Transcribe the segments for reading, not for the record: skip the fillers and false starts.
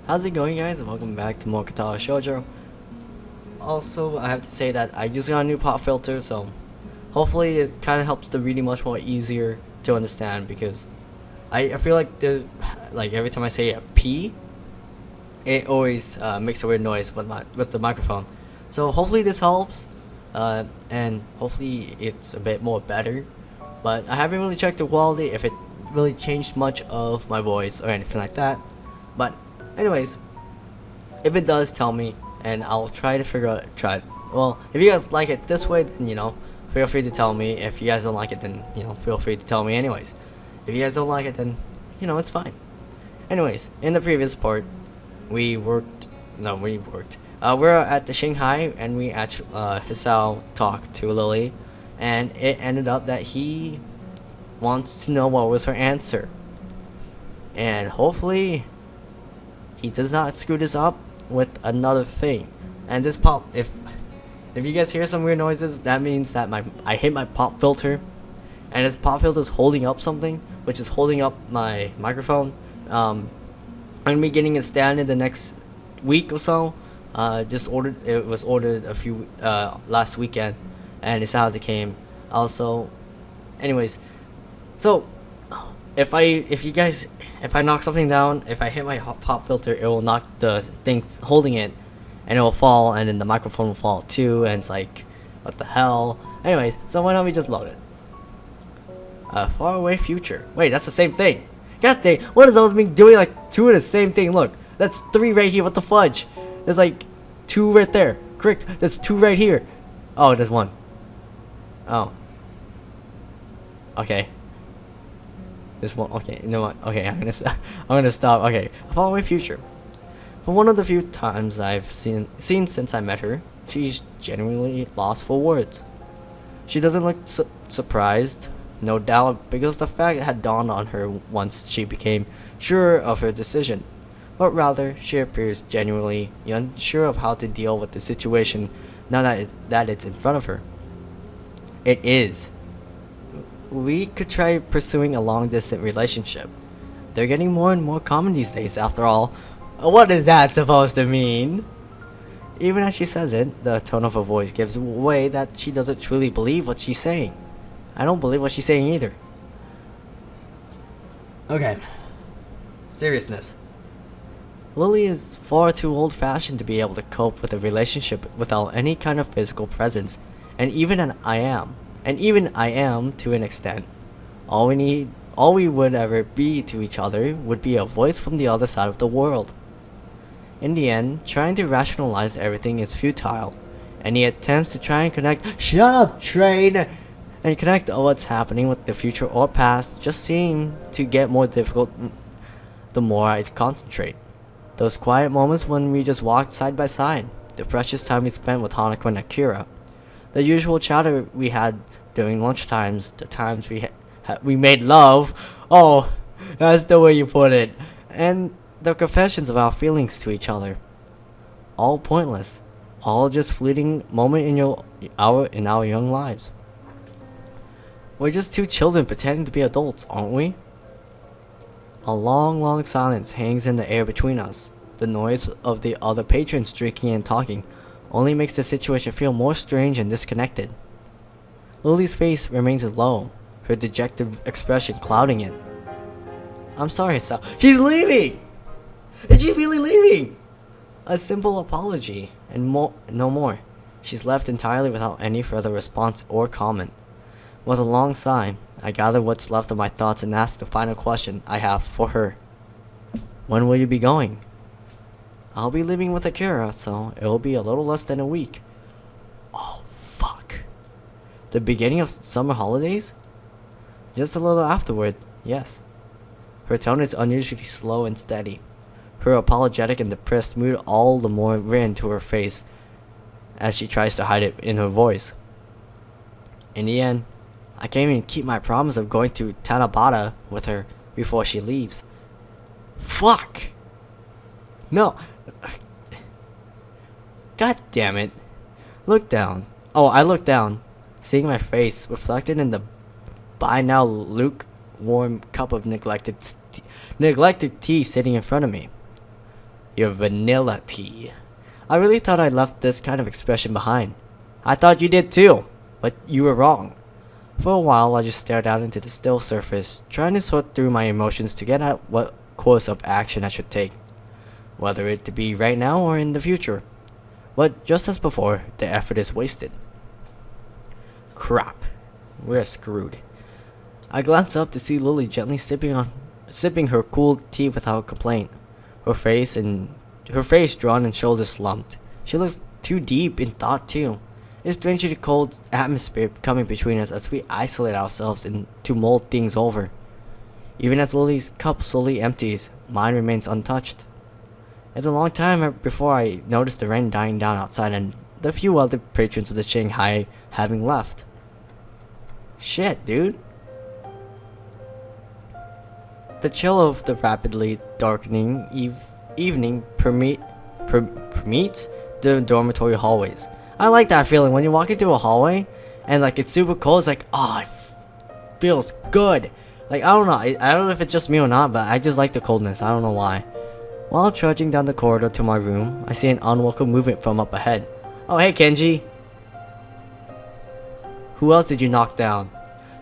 How's it going, guys? Welcome back to more Katawa Shoujo. Also, I have to say that I just got a new pop filter, so hopefully it kind of helps the reading much more easier to understand, because I feel like every time I say a P, it always makes a weird noise with the microphone. So hopefully this helps, and hopefully it's a bit more better. But I haven't really checked the quality if it really changed much of my voice or anything like that. But anyways, if it does, tell me, and I'll try to figure out. Well, if you guys like it this way, then feel free to tell me. If you guys don't like it, then feel free to tell me anyways. If you guys don't like it, then it's fine. Anyways, in the previous part, we worked. No, we worked. We're at the Shanghai, and we actually Hisao talked to Lilly, and it ended up that he wants to know what was her answer, and hopefully he does not screw this up with another thing. And this pop, if you guys hear some weird noises, that means that I hit my pop filter, and this pop filter is holding up something, which is holding up my microphone. I'm gonna be getting a stand in the next week or so. It was ordered a few last weekend, and it's how it came. Also, anyways, so if I knock something down, if I hit my pop filter, it will knock the thing holding it, and it will fall, and then the microphone will fall too, and it's like, what the hell? Anyways, so why don't we just load it? Far away future. Wait, that's the same thing. God dang, what is those mean doing like two of the same thing? Look, that's 3 right here. What the fudge? There's like 2 right there. Correct. There's 2 right here. Oh, there's 1. Oh. Okay. There's 1. Okay, you know what? Okay, I'm gonna stop. Okay, far away future. For one of the few times I've seen since I met her, she's genuinely lost for words. She doesn't look surprised, no doubt, because the fact had dawned on her once she became sure of her decision. But rather, she appears genuinely unsure of how to deal with the situation now that it's in front of her. It is. We could try pursuing a long-distance relationship. They're getting more and more common these days, after all. What is that supposed to mean? Even as she says it, the tone of her voice gives away that she doesn't truly believe what she's saying. I don't believe what she's saying either. Okay. Seriousness. Lilly is far too old-fashioned to be able to cope with a relationship without any kind of physical presence, and even I am to an extent. All we would ever be to each other would be a voice from the other side of the world. In the end, trying to rationalize everything is futile. Any attempts to try and connect— shut up, train! And connect what's happening with the future or past just seem to get more difficult the more I concentrate. Those quiet moments when we just walked side by side, the precious time we spent with Hanako and Akira, the usual chatter we had during lunchtimes, the times we made love— oh, that's the way you put it— and the confessions of our feelings to each other. All pointless, all just fleeting moment in our young lives. We're just 2 children pretending to be adults, aren't we? A long, long silence hangs in the air between us. The noise of the other patrons drinking and talking only makes the situation feel more strange and disconnected. Lily's face remains low, her dejected expression clouding it. I'm sorry, Sal. She's leaving! Is she really leaving? A simple apology, and no more. She's left entirely without any further response or comment. With a long sigh, I gather what's left of my thoughts and ask the final question I have for her. When will you be going? I'll be leaving with Akira, so it will be a little less than a week. Oh, fuck. The beginning of summer holidays? Just a little afterward, yes. Her tone is unusually slow and steady. Her apologetic and depressed mood all the more written to her face as she tries to hide it in her voice. In the end, I can't even keep my promise of going to Tanabata with her before she leaves. Fuck! No. God damn it. Look down. Oh, I look down, seeing my face reflected in the by now lukewarm cup of neglected tea sitting in front of me. Your vanilla tea. I really thought I left this kind of expression behind. I thought you did too, but you were wrong. For a while, I just stared out into the still surface, trying to sort through my emotions to get at what course of action I should take, whether it to be right now or in the future. But just as before, the effort is wasted. Crap. We're screwed. I glance up to see Lilly gently sipping her cool tea without complaint. Her face drawn and shoulders slumped. She looks too deep in thought too. It's strangely cold atmosphere coming between us as we isolate ourselves and to mull things over. Even as Lily's cup slowly empties, mine remains untouched. It's a long time before I notice the rain dying down outside and the few other patrons of the Shanghai having left. Shit, dude. The chill of the rapidly darkening evening permeates the dormitory hallways. I like that feeling when you're walking through a hallway and like it's super cold. It's like, oh, it feels good. Like, I don't know. I don't know if it's just me or not, but I just like the coldness. I don't know why. While trudging down the corridor to my room, I see an unwelcome movement from up ahead. Oh, hey, Kenji. Who else did you knock down?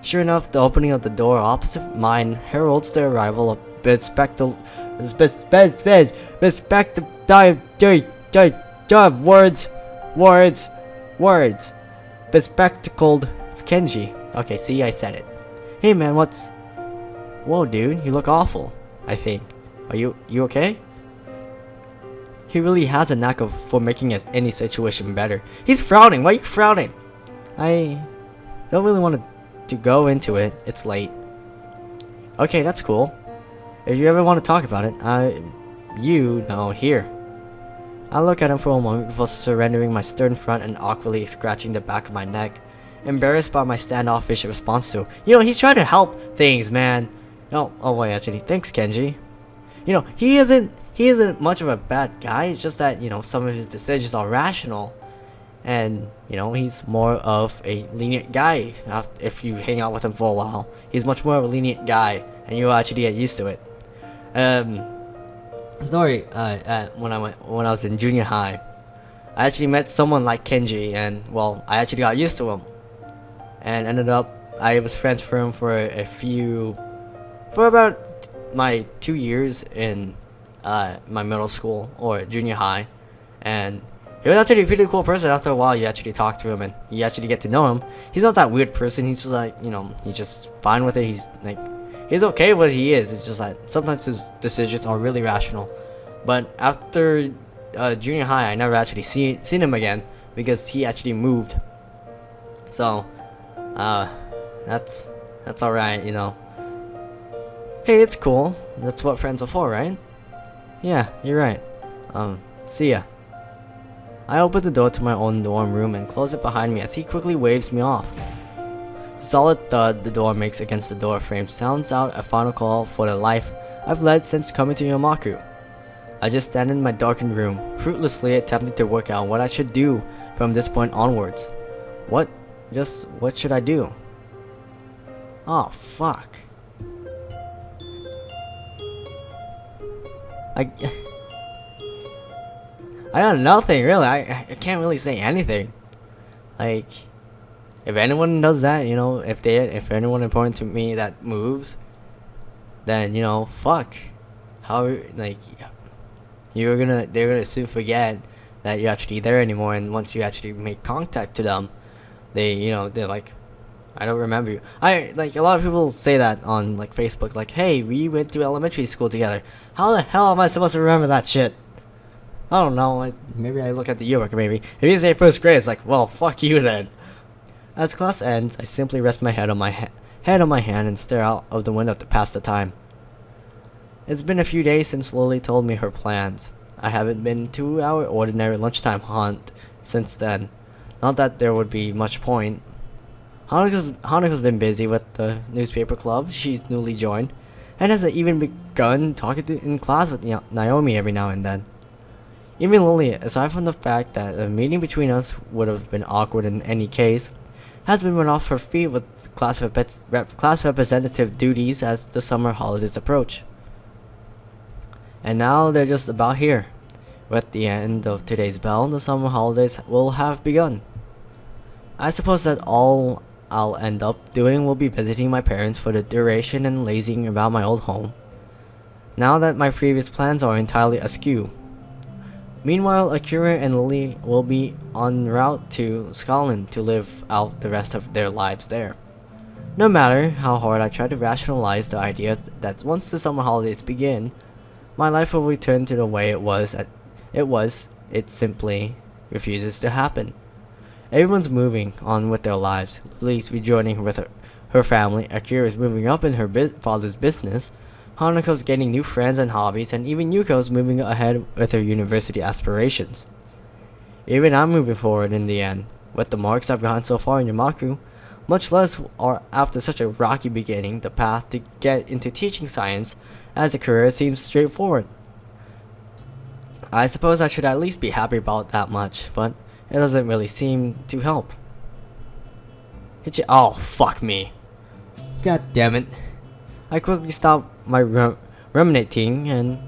Sure enough, the opening of the door opposite mine heralds the arrival of bespectacled Kenji. Okay, see, I said it. Hey man, what's... Whoa dude, you look awful, I think. Are you okay? He really has a knack for making any situation better. He's frowning, why are you frowning? I don't really want to go into it, it's late. Okay, that's cool. If you ever want to talk about it, here. I look at him for a moment before surrendering my stern front and awkwardly scratching the back of my neck, embarrassed by my standoffish response to, he's trying to help things, man. No, oh wait, actually, thanks, Kenji. He isn't much of a bad guy. It's just that, some of his decisions are rational, and he's more of a lenient guy. If you hang out with him for a while, he's much more of a lenient guy, and you'll actually get used to it. Story, when I was in junior high, I actually met someone like Kenji, and well, I actually got used to him, and ended up I was friends with him for about my 2 years in my middle school or junior high, and he was actually a pretty cool person. After a while, you actually talk to him and you actually get to know him. He's not that weird person. He's just like, he's just fine with it. He's like, he's okay with what he is. It's just that sometimes his decisions are really rational. But after junior high, I never actually seen him again because he actually moved. So, that's alright, Hey, it's cool. That's what friends are for, right? Yeah, you're right. See ya. I open the door to my own dorm room and close it behind me as he quickly waves me off. The solid thud the door makes against the door frame sounds out a final call for the life I've led since coming to Yamaku. I just stand in my darkened room, fruitlessly attempting to work out what I should do from this point onwards. What should I do? Oh, fuck. I got nothing, really. I can't really say anything. Like, if anyone does that, if anyone important to me that moves, then, fuck. How, like, they're gonna soon forget that you're actually there anymore, and once you actually make contact to them, they're like, I don't remember you. Like, a lot of people say that on, like, Facebook, like, hey, we went to elementary school together. How the hell am I supposed to remember that shit? I don't know, maybe I look at the yearbook, maybe. If you say first grade, it's like, well, fuck you then. As class ends, I simply rest my head on my hand and stare out of the window to pass the time. It's been a few days since Lilly told me her plans. I haven't been to our ordinary lunchtime haunt since then. Not that there would be much point. Haniko's been busy with the newspaper club she's newly joined, and has even begun talking in class with Naomi every now and then. Even Lilly, aside from the fact that a meeting between us would have been awkward in any case, has been run off her feet with class representative duties as the summer holidays approach. And now they're just about here, With the end of today's bell, the summer holidays will have begun. I suppose that all I'll end up doing will be visiting my parents for the duration and lazing about my old home, now that my previous plans are entirely askew. Meanwhile, Akira and Lilly will be en route to Scotland to live out the rest of their lives there. No matter how hard I try to rationalize the idea that once the summer holidays begin, my life will return to the way it simply refuses to happen. Everyone's moving on with their lives. Lily's rejoining with her family, Akira's moving up in her father's business, Hanako's getting new friends and hobbies, and even Yuko's moving ahead with her university aspirations. Even I'm moving forward in the end, with the marks I've gotten so far in Yamaku, much less or after such a rocky beginning. The path to get into teaching science as a career seems straightforward. I suppose I should at least be happy about that much, but it doesn't really seem to help. Oh, fuck me. God damn it. I quickly stopped my ruminating and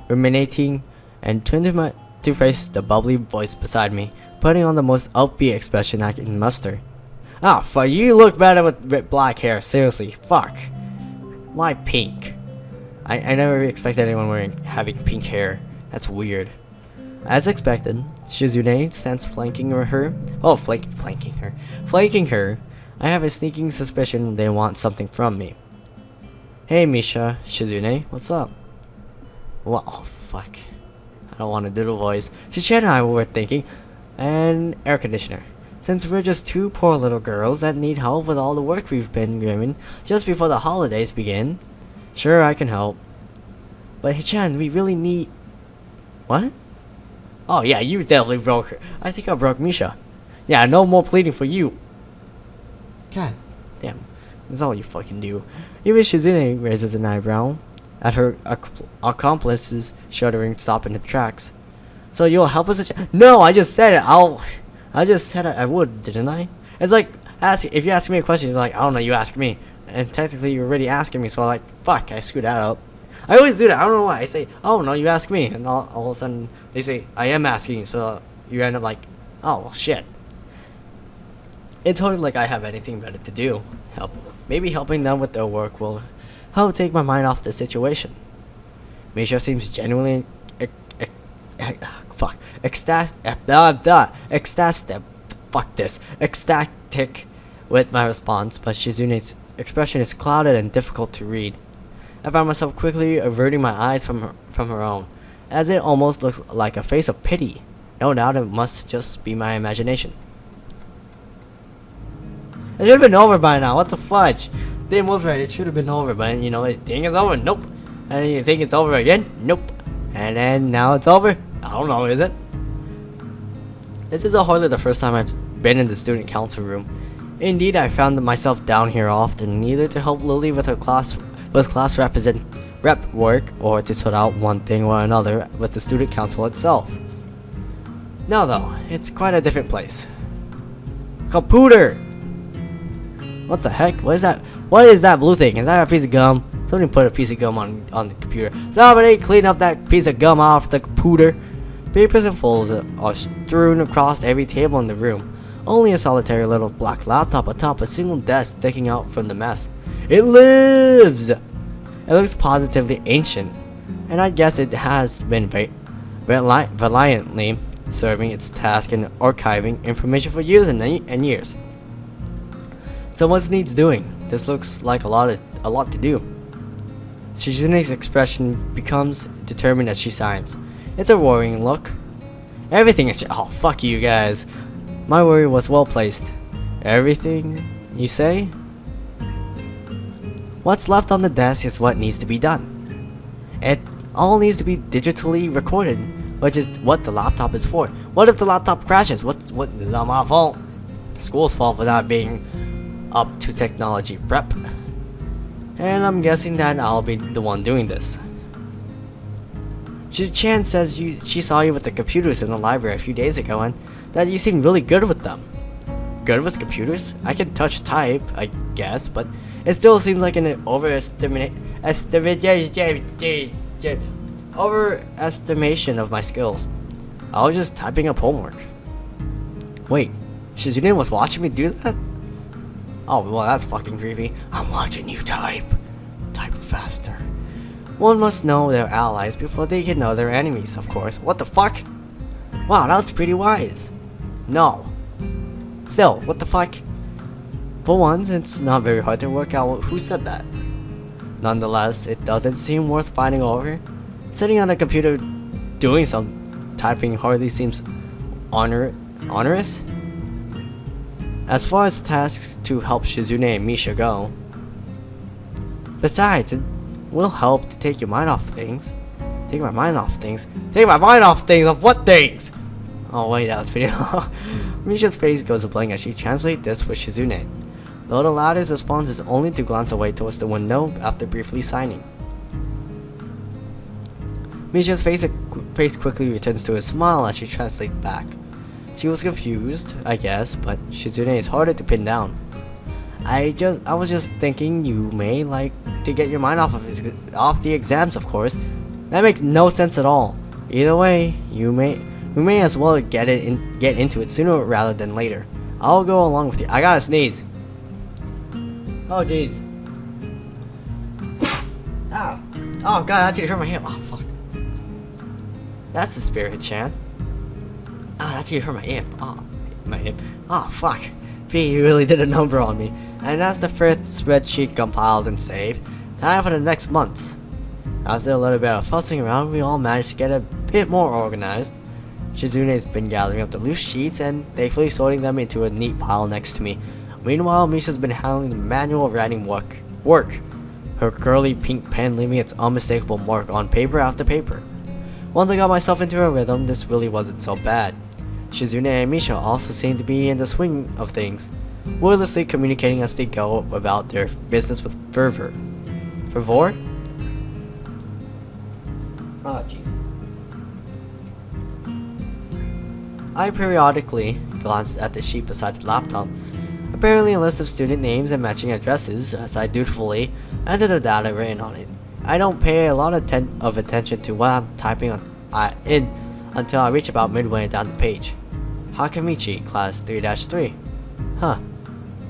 ruminating and turned to face the bubbly voice beside me, putting on the most upbeat expression I can muster. Ah, fuck, you look better with black hair, seriously, fuck. Why pink? I never expected anyone having pink hair. That's weird. As expected, Shizune stands flanking her. I have a sneaking suspicion they want something from me. Hey Misha, Shizune, what's up? What? Oh fuck. I don't want to do the voice. Shichen and I were thinking, an air conditioner. Since we're just two poor little girls that need help with all the work we've been given just before the holidays begin. Sure, I can help. But Hichan, we really need... What? Oh yeah, you definitely broke her. I think I broke Misha. Yeah, no more pleading for you. God damn. That's all you fucking do. Even Shizune raises an eyebrow at her accomplice's shuddering stop in the tracks. So you'll help us? No, I just said it. I just said I would, didn't I? It's like, if you ask me a question, you're like, I don't know, you ask me. And technically you're already asking me, so I'm like, fuck, I screwed that up. I always do that, I don't know why. I say, oh no, you ask me. And all of a sudden, they say, I am asking you, so you end up like, oh, well, shit. It's totally like I have anything better to do. Maybe helping them with their work will help take my mind off the situation. Misha seems genuinely ecstatic with my response, but Shizune's expression is clouded and difficult to read. I found myself quickly averting my eyes from her own, as it almost looks like a face of pity. No doubt it must just be my imagination. It should have been over by now, what the fudge? Dave was right, it should have been over, but you know, you think it's over? Nope. And you think it's over again? Nope. And then now it's over? I don't know, is it? This is hardly the first time I've been in the student council room. Indeed, I found myself down here often, either to help Lilly with her class rep work, or to sort out one thing or another with the student council itself. Now though, it's quite a different place. Computer! What the heck? What is that? What is that blue thing? Is that a piece of gum? Somebody put a piece of gum on the computer. Somebody clean up that piece of gum off the computer. Papers and folders are strewn across every table in the room. Only a solitary little black laptop atop a single desk sticking out from the mess. It lives! It looks positively ancient, and I guess it has been valiantly serving its task in archiving information for years and years. So what needs doing? This looks like a lot to do. Shizune's expression becomes determined as she signs. It's a worrying look. Everything is oh fuck you guys. My worry was well placed. Everything you say? What's left on the desk is what needs to be done. It all needs to be digitally recorded, which is what the laptop is for. What if the laptop crashes? What is not my fault? The school's fault for not being up to technology prep. And I'm guessing that I'll be the one doing this. Chan says she saw you with the computers in the library a few days ago and that you seem really good with them. Good with computers? I can type, I guess, but It still seems like an overestimation of my skills. I was just typing up homework. Wait, Shizune was watching me do that? Oh, well, that's fucking creepy. I'm watching you type. Type faster. One must know their allies before they can know their enemies, of course. What the fuck? Wow, that's pretty wise. No. Still, what the fuck? For once, it's not very hard to work out who said that. Nonetheless, it doesn't seem worth fighting over. Sitting on a computer doing some typing hardly seems onerous. As far as tasks to help Shizune and Misha go. Besides, it will help to take your mind off things. Take my mind off things? Take my mind off things? Of what things? Oh wait, that was pretty long. Misha's face goes blank as she translates this for Shizune. Though the latter's response is only to glance away towards the window after briefly signing. Misha's face quickly returns to a smile as she translates back. She was confused, I guess, but Shizune is harder to pin down. I was just thinking you may like to get your mind off the exams, of course. That makes no sense at all. Either way, we may as well get into it sooner rather than later. I'll go along with you. I gotta sneeze. Oh jeez. Ah. Oh god, that actually hurt my hip. Oh fuck. That's the spirit, Chan. Ah, that actually hurt my hip. Oh, my hip. Oh fuck. P really did a number on me. And that's the first spreadsheet compiled and saved. Time for the next month. After a little bit of fussing around, we all managed to get a bit more organized. Shizune's been gathering up the loose sheets and thankfully sorting them into a neat pile next to me. Meanwhile, Misha's been handling the manual writing work. Her curly pink pen leaving its unmistakable mark on paper after paper. Once I got myself into a rhythm, this really wasn't so bad. Shizune and Misha also seem to be in the swing of things, wordlessly communicating as they go about their business with fervor. Fervor? Oh, jeez. I periodically glanced at the sheet beside the laptop. Apparently a list of student names and matching addresses, as I dutifully entered the data written on it. I don't pay a lot of attention to what I'm typing in until I reach about midway down the page. Hakamichi, class 3-3. Huh.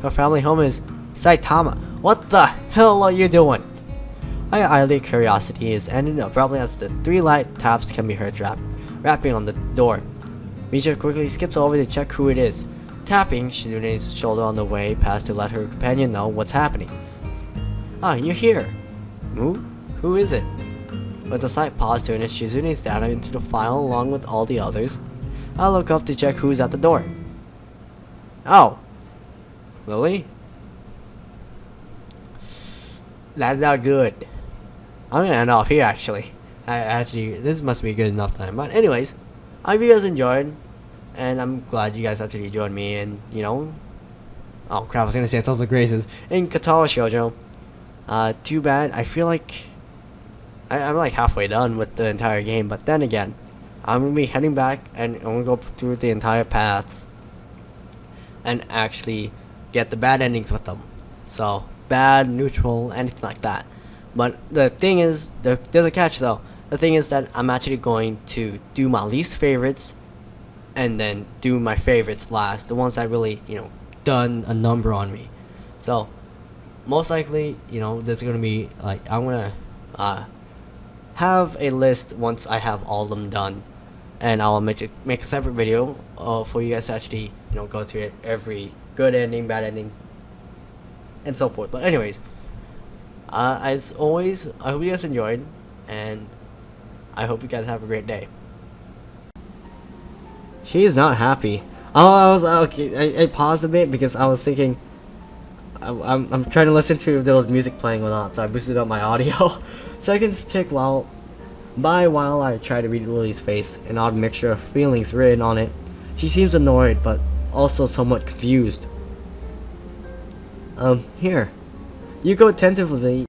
Her family home is Saitama. What the hell are you doing? My idle curiosity is ended abruptly as the 3 light taps can be heard rapping on the door. Misha quickly skips over to check who it is, tapping Shizune's shoulder on the way past to let her companion know what's happening. Ah, you're here. Who is it? With a slight pause to finish Shizune's data into the file along with all the others, I look up to check who's at the door. Oh. Lilly? That's not good. I'm gonna end off here actually. This must be good enough time. But anyways, I hope you guys enjoyed. And I'm glad you guys actually joined me and, you know... Oh crap, I was gonna say Tales of Graces in Katawa Shoujo. Too bad. I feel like... I'm like halfway done with the entire game, but then again, I'm gonna be heading back and I'm gonna go through the entire paths and actually get the bad endings with them. So, bad, neutral, anything like that. But the thing is, there's a catch though. The thing is that I'm actually going to do my least favorites and then do my favorites last. The ones that really, you know, done a number on me. So, most likely, you know, there's gonna be, like, I'm gonna, have a list once I have all of them done. And I'll make a separate video, for you guys to actually, you know, go through it. Every good ending, bad ending, and so forth. But anyways, as always, I hope you guys enjoyed, and I hope you guys have a great day. She's not happy. Oh, I was okay. I paused a bit because I was thinking. I'm trying to listen to if there was music playing or not, so I boosted up my audio. Seconds tick while I try to read Lily's face, an odd mixture of feelings written on it. She seems annoyed, but also somewhat confused. Here. You go attentively